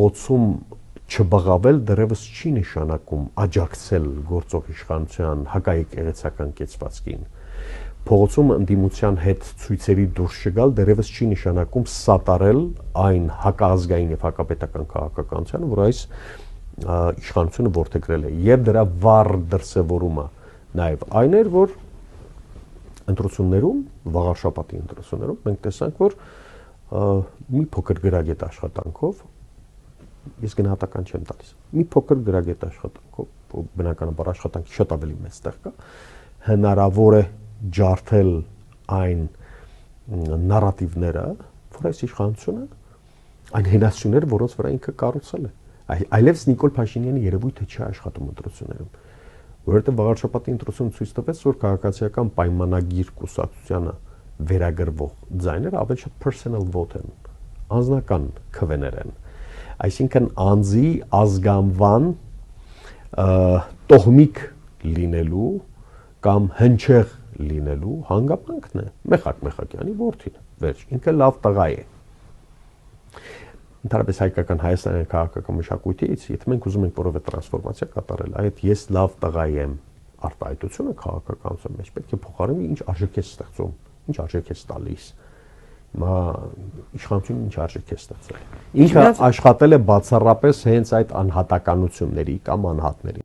Փողոցում չբղավել դեռևս չի նշանակում աջակցել գործող իշխանության հակաեկեղեցական կեցվածքին։ Փողոցում ընդդիմության հետ ցույցերի դուրս չգալ դեռևս չի նշանակում սատարել այն հակազգային եւ հակապետական քաղաքականությանը, որ այս իշխանությունը որդեգրել է, եւ դրա վառ դրսևորումը նաեւ այն էր, որ ընտրություններում, վաղաշաբաթի ընտրություններում մենք տեսանք, որ մի փոքր գրագետ աշխատանքով ես գնահատական չեմ տալիս։ Մի փոքր գրագետ աշխատանքով, բնականաբար աշխատանքի շատ ավելի մեծ տեղ կա, հնարավոր է ջարդել այն նարատիվները, որ այս իշխանությունը այն հենասյուները, որոնց վրա ինքը կառուցել է։ Այլևս Նիկոլ Փաշինյանի երևույթը չի աշխատում ընտրություններում, որովհետև վաղաշաբաթի ընտրությունը ցույց տվեց, որ քաղաքացիական պայմանագիր կուսակցությանը վերագրվող ձայները ավելի շատ personal vote են, անձնական քվեներ են։ Այսինքն անձի ազգանվան տոհմիկ լինելու կամ հնչեղ լինելու հանգամանքն է Մեխակյանի որդին, վերջ, ինքը լավ տղա է։ Ընդհանրապես հայկական հայաստանյան քաղաքական մշակույթից, եթե մենք ուզում ենք որևէ տրանսֆորմացիա կատարել, այդ ես լավ տղա եմ արտահայտությունը քաղաքականության մեջ պետք է փոխարինվի ինչ արժեք է ստեղծում, ինչ արժեք է տալիս։ Հիմա իշխանությունը ինչ արժեք է ստեղծել։ Ինքը աշխատել է բացառապես հենց այդ անհատականությունների կամ անհատների